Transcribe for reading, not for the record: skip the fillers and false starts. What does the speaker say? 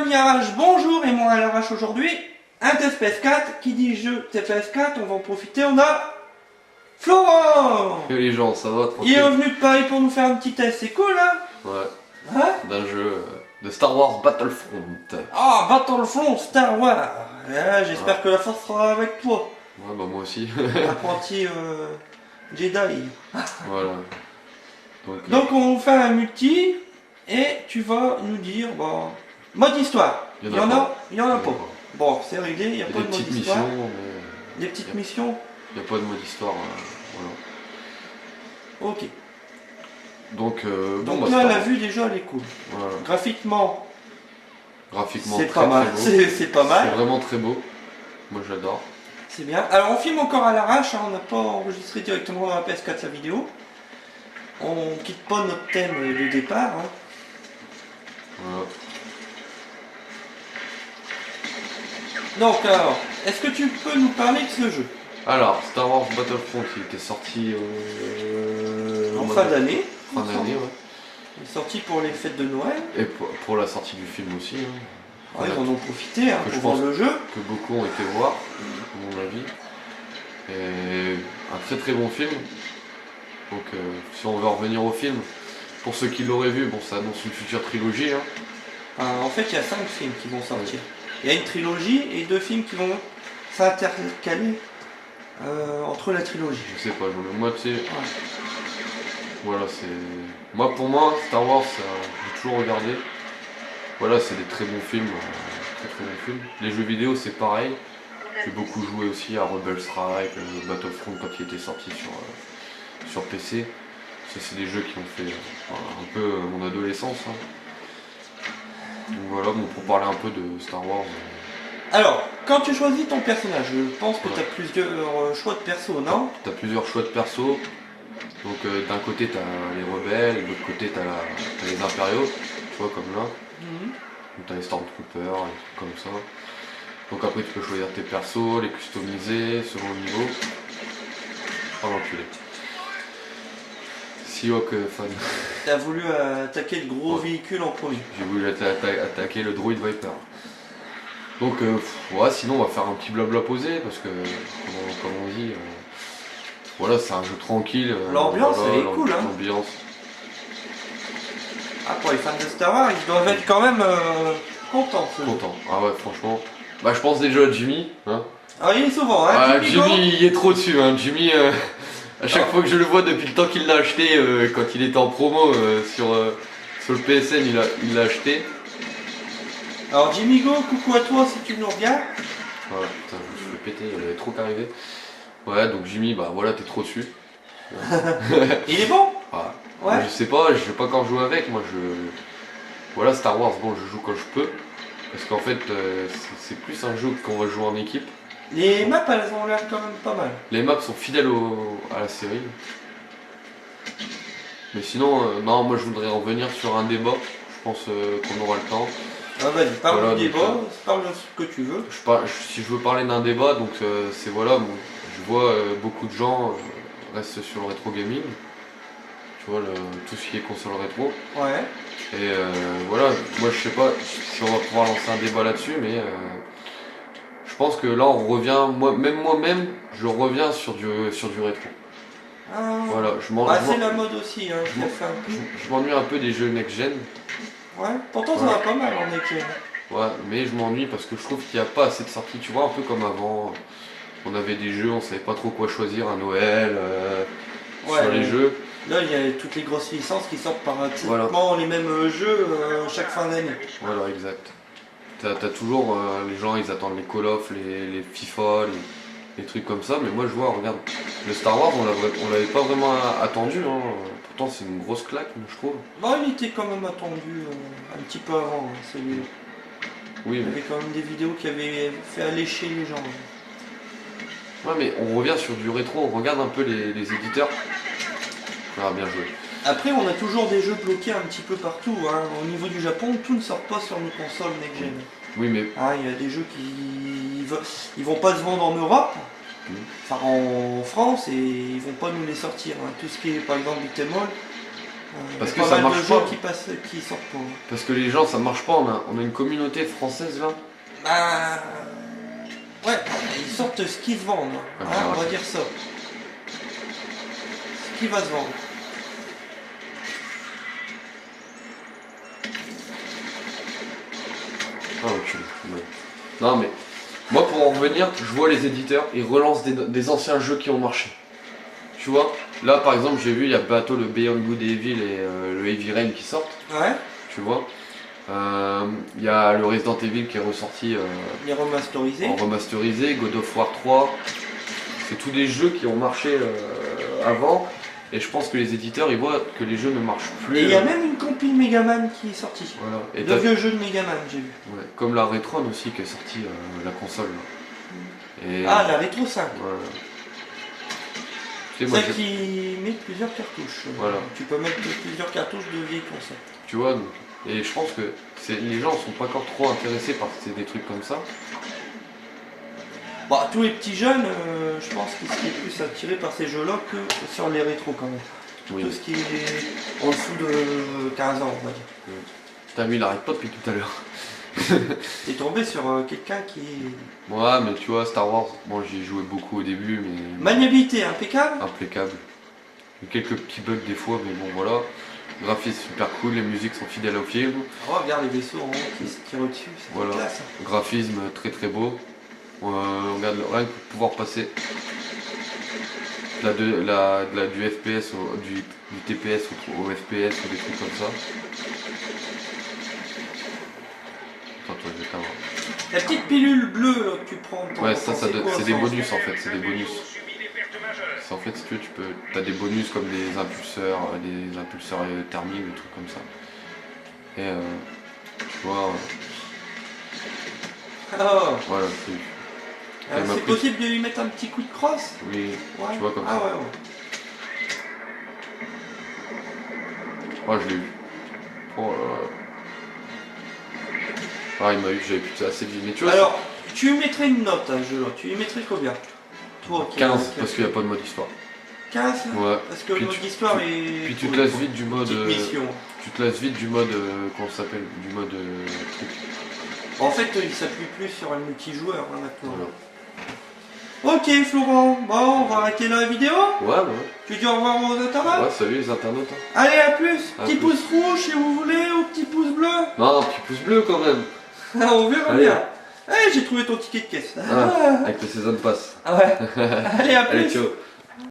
ami Arrache, bonjour, et moi à l'Arrache aujourd'hui, un test PS4, qui dit jeu PS4, on va en profiter, on a Florent. Et les gens, ça va, tranquille. Il est revenu de Paris pour nous faire un petit test, c'est cool hein. Ouais, Hein d'un jeu de Star Wars Battlefront. Ah, Battlefront, Star Wars. Ah, j'espère que la force sera avec toi, Ouais, bah moi aussi. apprenti Jedi. Voilà. Donc on fait un multi, et tu vas nous dire, bon, mode histoire, il y en a pas. Bon, c'est réglé, il n'y a pas de mode histoire. Des petites missions. Il n'y a pas de mode histoire, voilà. Ok. Donc Donc là, la vue déjà, elle est cool. Voilà. Graphiquement, C'est pas mal. C'est pas mal. C'est vraiment très beau. Moi j'adore. C'est bien. Alors on filme encore à l'arrache, hein, on n'a pas enregistré directement dans la PS4 sa vidéo. On quitte pas notre thème de départ. Hein. Voilà. Donc alors, est-ce que tu peux nous parler de ce jeu? Alors, Star Wars Battlefront, il était sorti En fin d'année. Fin d'année, ouais. Il est sorti pour les fêtes de Noël. Et pour la sortie du film aussi. Hein. Ouais, ils en ont profité hein, Que pour voir le jeu. Que beaucoup ont été voir, à mon avis. Et un très très bon film. Donc si on veut revenir au film, pour ceux qui l'auraient vu, bon ça annonce une future trilogie. Hein. En fait, il y a 5 films qui vont sortir. Il y a une trilogie et 2 films qui vont s'intercaler entre la trilogie. Je sais pas, moi tu sais. Ouais. Voilà, c'est. Moi pour moi, Star Wars, j'ai toujours regardé. Voilà, c'est des très bons films. Très très bons films. Les jeux vidéo c'est pareil. J'ai beaucoup joué aussi à Rebel Strike, Battlefront quand il était sorti sur PC. C'est des jeux qui ont fait un peu mon adolescence. Hein. Donc voilà, bon, pour parler un peu de Star Wars. Alors, quand tu choisis ton personnage, je pense que tu as plusieurs choix de perso, non? Tu as plusieurs choix de perso. Donc d'un côté tu as les rebelles, de l'autre côté tu as les impériaux, tu vois comme là. Donc tu as les Stormtroopers, des trucs comme ça. Donc après tu peux choisir tes persos, les customiser selon le niveau. Oh l'enculé. Seahawk fan. T'as voulu attaquer le gros véhicule en premier. J'ai voulu attaquer le droid Viper. Donc ouais, sinon on va faire un petit blabla posé parce que comme on dit, voilà c'est un jeu tranquille. L'ambiance voilà, elle est cool hein. L'ambiance. Ah pour les fans de Star Wars ils doivent être quand même contents. Content. Ah ouais franchement. Bah je pense déjà à Jimmy. Hein. Ah il est souvent hein. Ah, Jimmy il est trop dessus hein. Jimmy à chaque fois que je le vois depuis le temps qu'il l'a acheté, quand il était en promo sur le PSN il l'a acheté. Alors Jimmy Go, coucou à toi si tu nous regardes. Voilà, putain, je me suis fait péter, il y avait trop qu'arriver. Ouais, donc Jimmy, bah voilà, t'es trop dessus. Il est bon. Ah. Ouais. Moi, je sais pas encore jouer avec, moi je... Voilà, Star Wars, bon, je joue quand je peux. Parce qu'en fait, c'est plus un jeu qu'on va jouer en équipe. Les maps, elles ont l'air quand même pas mal. Les maps sont fidèles à la série. Mais sinon, non, moi je voudrais revenir sur un débat. Je pense qu'on aura le temps. Ah vas-y, parle voilà, du débat, parle de ce que tu veux. Si je veux parler d'un débat, donc c'est voilà, bon, je vois beaucoup de gens restent sur le rétro gaming. Tu vois, tout ce qui est console rétro. Ouais. Et voilà, moi je sais pas si on va pouvoir lancer un débat là-dessus, mais je pense que là on revient, moi-même, je reviens sur du rétro. Voilà, c'est la mode aussi, hein, je m'ennuie un peu des jeux next-gen. Ouais, pourtant ça va pas mal en next-gen. Ouais, mais je m'ennuie parce que je trouve qu'il n'y a pas assez de sorties, tu vois, un peu comme avant. On avait des jeux, on savait pas trop quoi choisir à Noël, sur les jeux. Là, il y a toutes les grosses licences qui sortent pratiquement les mêmes jeux chaque fin d'année. Voilà, exact. T'as toujours, les gens, ils attendent les Call of, les FIFA, les trucs comme ça, mais moi je vois, regarde, le Star Wars, on l'avait pas vraiment attendu, hein. Pourtant c'est une grosse claque, je trouve. Bon, il était quand même attendu un petit peu avant, hein, celui-là. Oui, il y avait quand même des vidéos qui avaient fait allécher les gens. Ouais, mais on revient sur du rétro, on regarde un peu les éditeurs. Ah, bien joué. Après, on a toujours des jeux bloqués un petit peu partout. Hein. Au niveau du Japon, tout ne sort pas sur nos consoles next-gen. Oui, mais... Il y a des jeux qui ils vont pas se vendre en Europe, enfin en France, et ils vont pas nous les sortir. Hein. Tout ce qui est, par exemple, Beat'em All, Parce que pas ça mal marche de jeux pas. qui sortent pas. Parce que les gens, ça marche pas. On a une communauté française là. Bah. Ouais, ils sortent ce qui se vendent. Ah, Hein, on va dire ça. Ce qui va se vendre. Ah, ok. Ouais. Non, mais moi, pour en revenir, je vois les éditeurs, ils relancent des anciens jeux qui ont marché. Tu vois, là par exemple, j'ai vu, il y a bientôt le Beyond Good and Evil et le Heavy Rain qui sortent. Ouais. Tu vois, il y a le Resident Evil qui est ressorti Les remasterisés. en remasterisé, God of War 3. C'est tous des jeux qui ont marché avant. Et je pense que les éditeurs, ils voient que les jeux ne marchent plus. Et il y a même une compile Megaman qui est sortie. Voilà. Et de vieux jeux de Megaman, j'ai vu. ouais, comme la Retron aussi qui est sortie, la console. Là. Et, Ah, la Retro 5. voilà. Tu sais, moi, Celle qui met plusieurs cartouches. Voilà. Tu peux mettre plusieurs cartouches de vieilles consoles. tu vois, donc, et je pense que les gens sont pas encore trop intéressés par des trucs comme ça. Bah, tous les petits jeunes, je pense qu'ils seraient plus attirés par ces jeux-là que sur les rétros quand même. Oui. Tout ce qui est en dessous de 15 ans, on va dire. T'as vu, il arrête pas depuis tout à l'heure. T'es tombé sur quelqu'un qui... Ouais, mais tu vois, Star Wars, bon, j'y jouais beaucoup au début, mais Maniabilité impeccable. impeccable. Il y a quelques petits bugs des fois, mais bon, voilà. Le graphisme super cool, les musiques sont fidèles au film. Oh, regarde les vaisseaux en haut qui se tirent au-dessus, c'est Voilà. classe. Graphisme très très beau. Regarde, rien que pour pouvoir passer du FPS du TPS au FPS ou des trucs comme ça. Attends, toi, je vais t'avoir. La petite pilule bleue là, que tu prends. Ouais, ça c'est quoi, c'est des ça bonus en fait, c'est des bonus. C'est en fait, si tu veux, t'as des bonus comme des impulseurs thermiques, des trucs comme ça. Et tu vois, Ah, voilà, Elle m'a c'est pris- possible de lui mettre un petit coup de crosse. oui, Ouais. tu vois comme Ah ça. ouais, ouais. Oh, je l'ai eu. Oh là là. Ah, il m'a eu, j'avais plus assez de vie. Mais tu vois, Alors, tu lui mettrais une note à ce jeu-là. Tu lui mettrais combien? Toi, c'est qui 15 qui parce qu'il n'y a pas de mode histoire. 15. Ouais. Parce que Puis le mode tu- d'histoire est... Puis tu te lasses vite du mode. Petite mission. Tu te lasses vite du mode. Comment ça s'appelle? Du mode truc. En fait, il s'appuie plus sur un multijoueur hein, maintenant. Voilà. Ok Florent, bon, on va arrêter la vidéo. Ouais, ouais. Tu dis au revoir aux internautes. Ouais, salut les internautes. Hein. Allez, à plus. À Petit plus. pouce rouge si vous voulez, ou petit pouce bleu. Non, un petit pouce bleu quand même. On verra Allez. bien. Eh, j'ai trouvé ton ticket de caisse. Ah, avec le Season Pass. Ah ouais. Allez, à plus. Allez, ciao.